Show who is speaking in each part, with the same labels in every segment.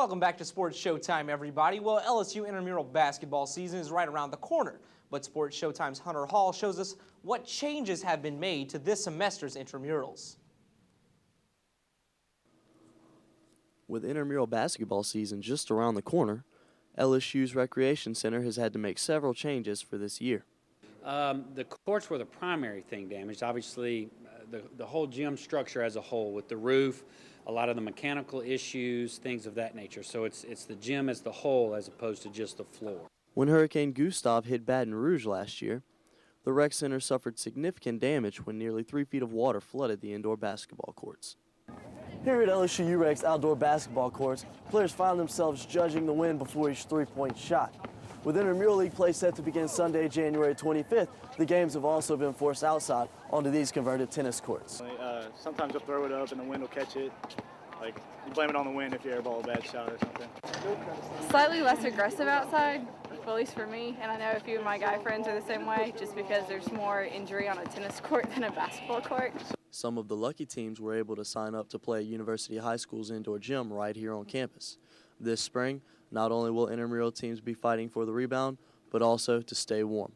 Speaker 1: Welcome back to Sports Showtime, everybody. Well, LSU intramural basketball season is right around the corner, but Sports Showtime's Hunter Hall shows us what changes have been made to this semester's intramurals.
Speaker 2: With intramural basketball season just around the corner, LSU's Recreation Center has had to make several changes for this year.
Speaker 3: The courts were the primary thing damaged. Obviously, the whole gym structure as a whole, with the roof, a lot of the mechanical issues, things of that nature. So it's the gym as the whole as opposed to just the floor.
Speaker 2: When Hurricane Gustav hit Baton Rouge last year, the rec center suffered significant damage when nearly 3 feet of water flooded the indoor basketball courts. Here at LSU UREC's outdoor basketball courts, players found themselves judging the wind before each three-point shot. With intramural league play set to begin Sunday, January 25th, the games have also been forced outside onto these converted tennis courts.
Speaker 4: Sometimes you'll throw it up and the wind will catch it. Like, you blame it on the wind if you airball a bad shot or something.
Speaker 5: Slightly less aggressive outside, at least for me, and I know a few of my guy friends are the same way, just because there's more injury on a tennis court than a basketball court.
Speaker 2: Some of the lucky teams were able to sign up to play at University High School's indoor gym right here on campus. This spring, not only will intramural teams be fighting for the rebound, but also to stay warm.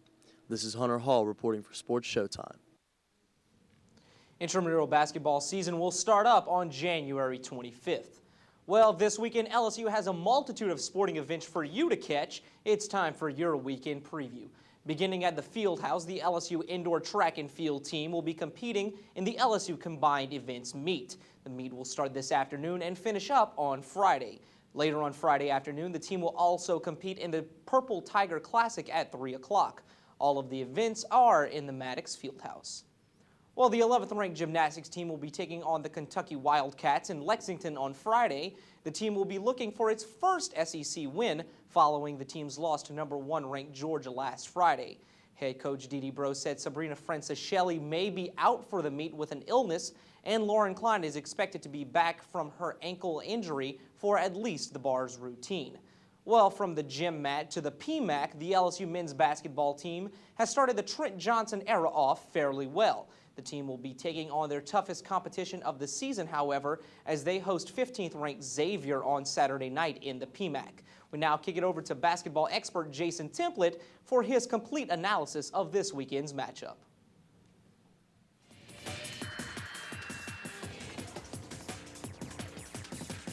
Speaker 2: This is Hunter Hall reporting for Sports Showtime.
Speaker 1: Intramural basketball season will start up on January 25th. Well, this weekend, LSU has a multitude of sporting events for you to catch. It's time for your weekend preview. Beginning at the field house, the LSU indoor track and field team will be competing in the LSU Combined Events Meet. The meet will start this afternoon and finish up on Friday. Later on Friday afternoon, the team will also compete in the Purple Tiger Classic at 3 o'clock. All of the events are in the Maddox Fieldhouse. Well, the 11th ranked gymnastics team will be taking on the Kentucky Wildcats in Lexington on Friday. The team will be looking for its first SEC win following the team's loss to number 1 ranked Georgia last Friday. Head coach Dee Bro said Sabrina Francis-Shelley may be out for the meet with an illness, and Lauren Klein is expected to be back from her ankle injury for at least the bar's routine. Well, from the gym mat to the PMAC, the LSU men's basketball team has started the Trent Johnson era off fairly well. The team will be taking on their toughest competition of the season, however, as they host 15th ranked Xavier on Saturday night in the PMAC. We now kick it over to basketball expert Jason Templett for his complete analysis of this weekend's matchup.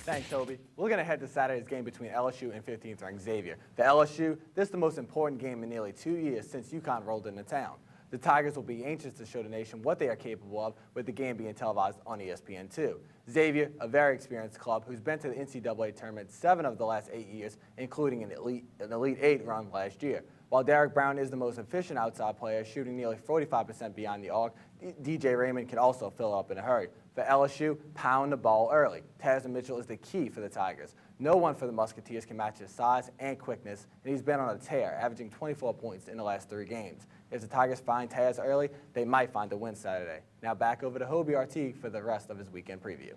Speaker 6: Thanks, Toby. We're going to head to Saturday's game between LSU and 15th ranked Xavier. For LSU, this is the most important game in nearly 2 years since UConn rolled into town. The Tigers will be anxious to show the nation what they are capable of, with the game being televised on ESPN2. Xavier, a very experienced club who's been to the NCAA tournament 7 of the last 8 years, including an Elite 8 run last year. While Derek Brown is the most efficient outside player, shooting nearly 45% beyond the arc, DJ Raymond can also fill up in a hurry. For LSU, pound the ball early. Taz Mitchell is the key for the Tigers. No one for the Musketeers can match his size and quickness, and he's been on a tear, averaging 24 points in the last 3 games. If the Tigers find Taz early, they might find a win Saturday. Now back over to Hobie Artigue for the rest of his weekend preview.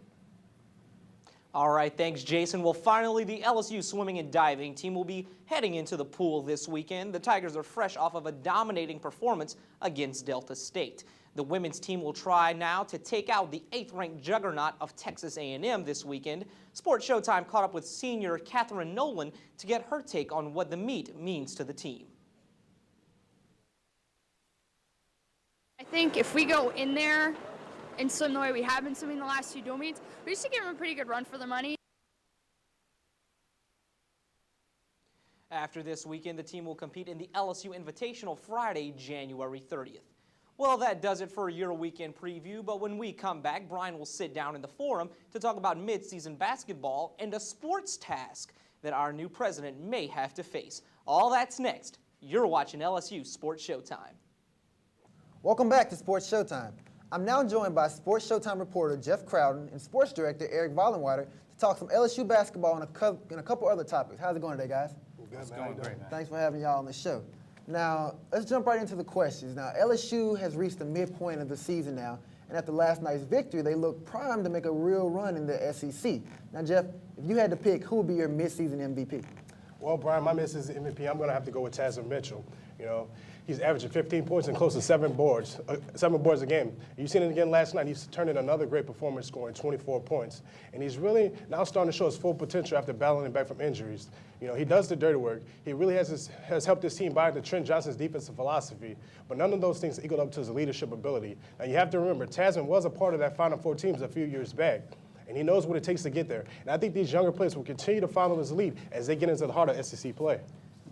Speaker 1: All right, thanks, Jason. Well, finally, the LSU swimming and diving team will be heading into the pool this weekend. The Tigers are fresh off of a dominating performance against Delta State. The women's team will try now to take out the 8th ranked juggernaut of Texas A&M this weekend. Sports Showtime caught up with senior Catherine Nolan to get her take on what the meet means to the team.
Speaker 5: I think if we go in there and swim the way we have been swimming the last 2 dual meets, we should give them a pretty good run for their money.
Speaker 1: After this weekend, the team will compete in the LSU Invitational Friday, January 30th. Well, that does it for your weekend preview, but when we come back, Brian will sit down in the forum to talk about mid-season basketball and a sports task that our new president may have to face. All that's next. You're watching LSU Sports Showtime.
Speaker 7: Welcome back to Sports Showtime. I'm now joined by Sports Showtime reporter Jeff Crowden and sports director Eric Vollenweider to talk some LSU basketball and a couple other topics. How's it going today, guys?
Speaker 8: It's going great, man.
Speaker 7: Thanks for having y'all on the show. Now, let's jump right into the questions. Now, LSU has reached the midpoint of the season now, and after last night's victory, they look primed to make a real run in the SEC. Now, Jeff, if you had to pick, who would be your midseason MVP?
Speaker 8: Well, Brian, my midseason MVP, I'm going to have to go with Taz Mitchell. he's averaging 15 points and close to 7 boards a game. You've seen it again last night. He's turned in another great performance, scoring 24 points. And he's really now starting to show his full potential after battling back from injuries. You know, he does the dirty work. He really has helped his team buy into Trent Johnson's defensive philosophy, but none of those things equal up to his leadership ability. Now, you have to remember, Tasman was a part of that Final Four teams a few years back, and he knows what it takes to get there. And I think these younger players will continue to follow his lead as they get into the heart of SEC play.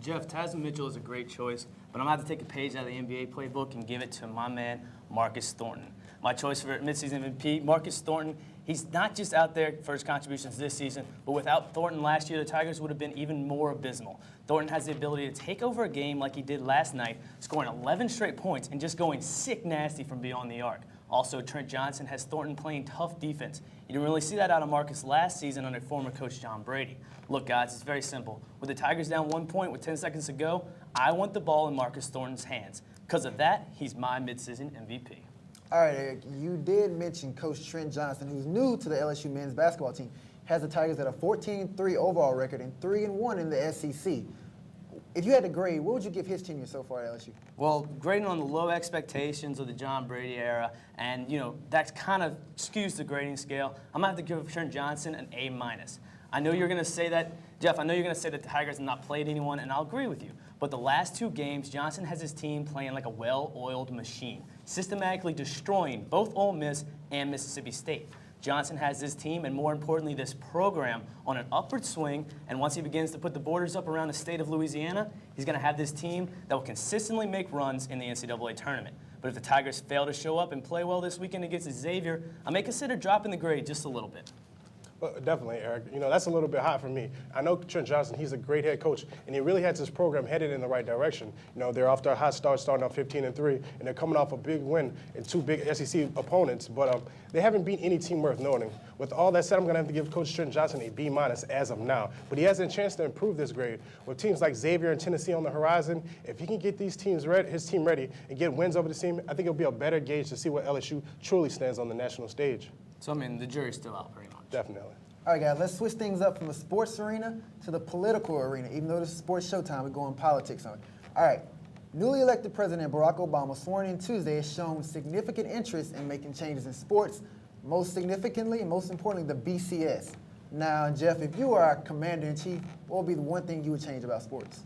Speaker 2: Jeff, Tasman Mitchell is a great choice, but I'm going to have to take a page out of the NBA playbook and give it to my man, Marcus Thornton. My choice for midseason MVP, Marcus Thornton. He's not just out there for his contributions this season, but without Thornton last year, the Tigers would have been even more abysmal. Thornton has the ability to take over a game like he did last night, scoring 11 straight points and just going sick nasty from beyond the arc. Also, Trent Johnson has Thornton playing tough defense. You didn't really see that out of Marcus last season under former coach John Brady. Look, guys, it's very simple. With the Tigers down 1 point with 10 seconds to go, I want the ball in Marcus Thornton's hands. Because of that, he's my midseason MVP.
Speaker 7: All right, Eric, you did mention Coach Trent Johnson, who's new to the LSU men's basketball team, has the Tigers at a 14-3 overall record and 3-1 in the SEC. If you had to grade, what would you give his tenure so far at LSU?
Speaker 2: Well, grading on the low expectations of the John Brady era, and, you know, that kind of skews the grading scale, I'm going to have to give Trent Johnson an A-. I know you're going to say that, Jeff, I know you're going to say that the Tigers have not played anyone, and I'll agree with you. But the last 2 games, Johnson has his team playing like a well-oiled machine, systematically destroying both Ole Miss and Mississippi State. Johnson has this team, and more importantly, this program, on an upward swing, and once he begins to put the borders up around the state of Louisiana, he's going to have this team that will consistently make runs in the NCAA tournament. But if the Tigers fail to show up and play well this weekend against Xavier, I may consider dropping the grade just a little bit.
Speaker 8: Well, definitely, Eric. You know, that's a little bit hot for me. I know Trent Johnson, he's a great head coach, and he really has his program headed in the right direction. You know, they're off to a hot start, starting off 15-3, and they're coming off a big win and 2 big SEC opponents, but they haven't beat any team worth noting. With all that said, I'm going to have to give Coach Trent Johnson a B- as of now, but he has a chance to improve this grade. With teams like Xavier and Tennessee on the horizon, if he can get these teams his team ready and get wins over the team, I think it'll be a better gauge to see where LSU truly stands on the national stage.
Speaker 2: So, I mean, the jury's still out pretty much.
Speaker 8: Definitely.
Speaker 7: All right, guys, let's switch things up from the sports arena to the political arena. Even though this is sports showtime, we're going politics on it. All right, newly elected President Barack Obama, sworn in Tuesday, has shown significant interest in making changes in sports, most significantly and most importantly, the BCS. Now, Jeff, if you were our commander-in-chief, what would be the one thing you would change about sports?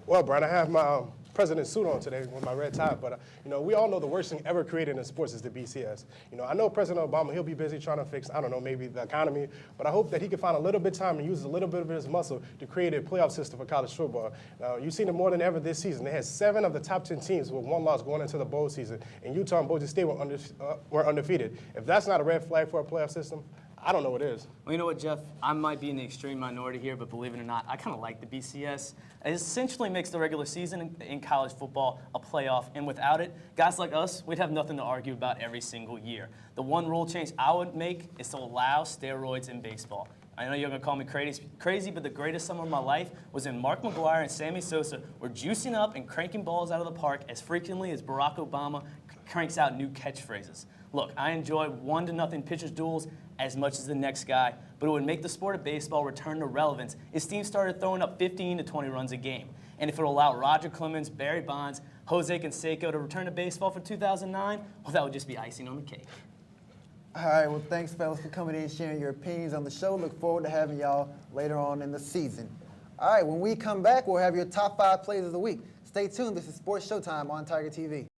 Speaker 8: Well, Brian, I have my president's suit on today with my red tie, but you know, we all know the worst thing ever created in sports is the BCS. You know, I know President Obama, he'll be busy trying to fix, I don't know, maybe the economy, but I hope that he can find a little bit of time and use a little bit of his muscle to create a playoff system for college football. Now, you've seen it more than ever this season. They had 7 of the top 10 teams with 1 loss going into the bowl season, and Utah and Boise State were undefeated. If that's not a red flag for a playoff system, I don't know what is.
Speaker 2: Well, you know what, Jeff? I might be in the extreme minority here, but believe it or not, I kind of like the BCS. It essentially makes the regular season in college football a playoff, and without it, guys like us, we'd have nothing to argue about every single year. The one rule change I would make is to allow steroids in baseball. I know you're going to call me crazy, but the greatest summer of my life was when Mark McGwire and Sammy Sosa were juicing up and cranking balls out of the park as frequently as Barack Obama cranks out new catchphrases. Look, I enjoy 1-0 pitchers duels as much as the next guy, but it would make the sport of baseball return to relevance if teams started throwing up 15 to 20 runs a game. And if it would allow Roger Clemens, Barry Bonds, Jose Canseco to return to baseball for 2009, well, that would just be icing on the cake.
Speaker 7: All right, well, thanks, fellas, for coming in and sharing your opinions on the show. Look forward to having y'all later on in the season. All right, when we come back, we'll have your top 5 plays of the week. Stay tuned. This is Sports Showtime on Tiger TV.